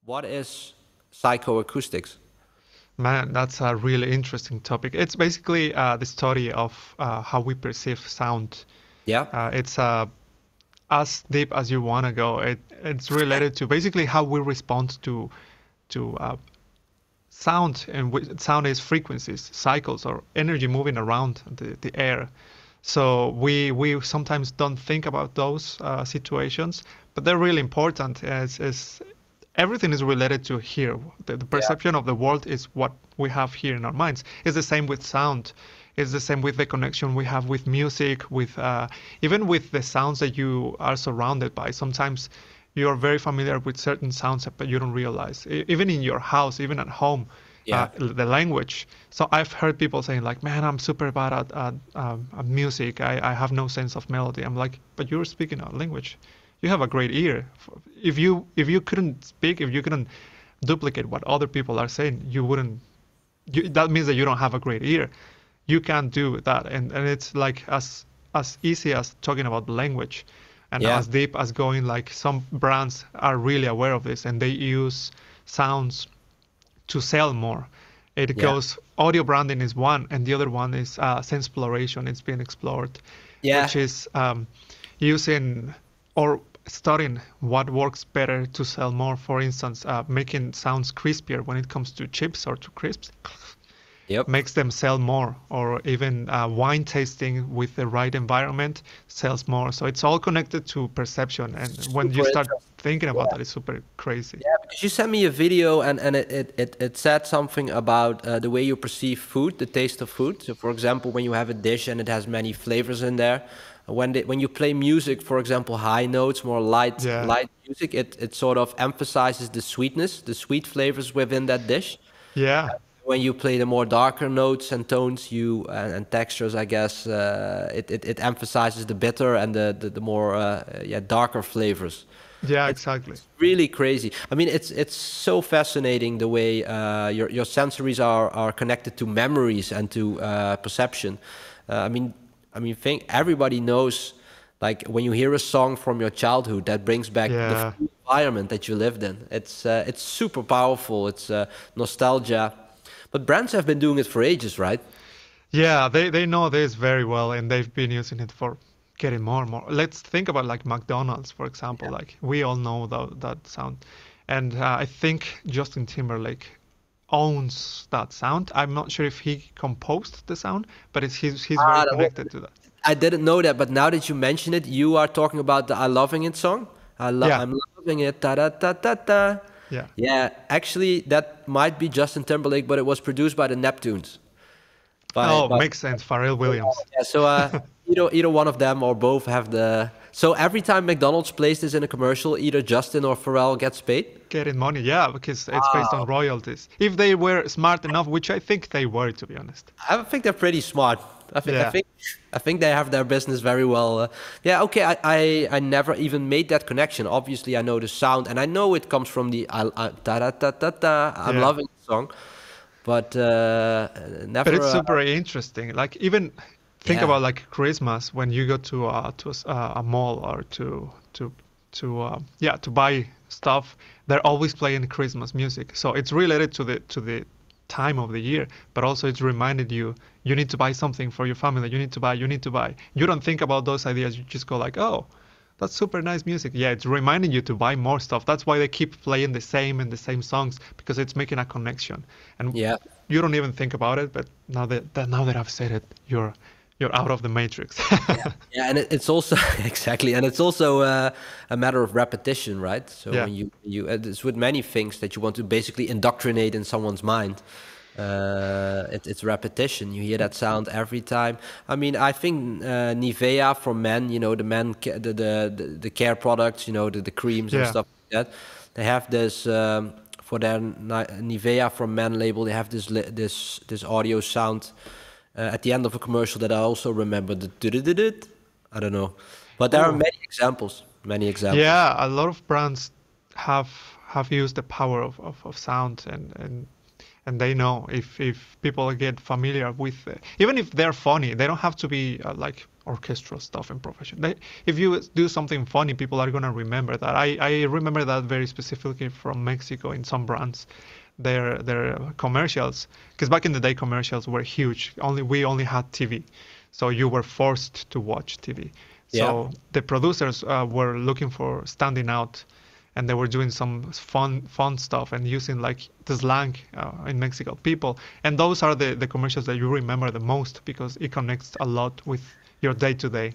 What is psychoacoustics? Man, that's a really interesting topic. It's basically the study of how we perceive sound. Yeah, It's as deep as you want to go. It's related to basically how we respond to sound, and sound is frequencies, cycles, or energy moving around the air. So we sometimes don't think about those situations, but they're really important. As everything is related to here. The yeah, perception of the world is what we have here in our minds. It's the same with sound. It's the same with the connection we have with music, with even with the sounds that you are surrounded by. Sometimes you're very familiar with certain sounds, but you don't realize. Even in your house, even at home, yeah, the language. So I've heard people saying like, "Man, I'm super bad at music. I have no sense of melody." I'm like, "But you're speaking a language. You have a great ear. If you couldn't speak, if you couldn't duplicate what other people are saying, you wouldn't. That means that you don't have a great ear. You can't do that, and it's like as easy as talking about language, and yeah, as deep as going like some brands are really aware of this, and they use sounds to sell more. It yeah, goes audio branding is one, and the other one is sense exploration. It's being explored, yeah. which is using or studying what works better to sell more. For instance, making sounds crispier when it comes to chips or to crisps Yep. makes them sell more, or even wine tasting with the right environment sells more. So it's all connected to perception, and when you Super start interesting. thinking about Yeah. that, it's super crazy. Yeah, because you sent me a video and it said something about the way you perceive food, the taste of food. So, for example, when you have a dish and it has many flavors in there, when you play music, for example, high notes, more Yeah, light music, it sort of emphasizes the sweetness, the sweet flavors within that dish. yeah, When you play the more darker notes and tones, and textures, I guess, it emphasizes the bitter and the more yeah, darker flavors. yeah, It's exactly. it's really crazy. I mean, it's so fascinating the way your sensories are connected to memories and to perception. Uh, I mean, think everybody knows, like when you hear a song from your childhood, that brings back the Yeah, environment that you lived in. It's super powerful. It's nostalgia. But brands have been doing it for ages, right? yeah, they know this very well, and they've been using it for getting more and more. Let's think about like McDonald's, for example. Like we all know that sound, and I think Justin Timberlake owns that sound. I'm not sure if he composed the sound, but he's very Ah, connected to that. I didn't know that, but now that you mention it, you are talking about the "I Loving It" song. Yeah, I'm loving it. Da da da da da. yeah. Yeah, actually, that might be Justin Timberlake, but it was produced by the Neptunes. Oh, By makes sense. Pharrell Williams. Yeah, so either one of them or both have the. So every time McDonald's plays this in a commercial, either Justin or Pharrell gets paid. Getting money, yeah, because it's based on Wow. royalties. If they were smart enough, which I think they were, to be honest. I think they're pretty smart. Yeah, I think they have their business very well. Yeah, okay. I never even made that connection. Obviously, I know the sound, and I know it comes from the da da da da da. I'm yeah. loving the song, but But never. it's super interesting. Like even think Yeah, about like Christmas when you go to a mall or to yeah to buy stuff. They're always playing Christmas music, so it's related to the time of the year, but also it's reminded you need to buy something for your family. You need to buy. You don't think about those ideas. You just go like, oh, that's super nice music. Yeah, it's reminding you to buy more stuff. That's why they keep playing the same and the same songs because it's making a connection. And yeah. you don't even think about it, but now that I've said it, you're out of the matrix. Yeah, yeah, and it's also exactly, and it's also a matter of repetition, right? So Yeah, when it's with many things that you want to basically indoctrinate in someone's mind. It's repetition. You hear that sound every time. I mean, I think Nivea for men, the care products, the creams and yeah. stuff like that. They have this for their Nivea for men label. They have this audio sound at the end of a commercial that I also remember. The dut-dut-dut-dut. I don't know, but there are Oh, many examples. Many examples. yeah. A lot of brands have have used the power of sound, and they know if people get familiar with even if they're funny, they don't have to be like orchestral stuff in profession. If you do something funny, people are gonna remember that. I remember that very specifically from Mexico in some brands, their commercials, because back in the day commercials were huge. We only had TV, so you were forced to watch TV. Yeah. So the producers were looking for standing out, and they were doing some fun stuff and using like the slang in Mexico people. And those are the commercials that you remember the most because it connects a lot with your day to day.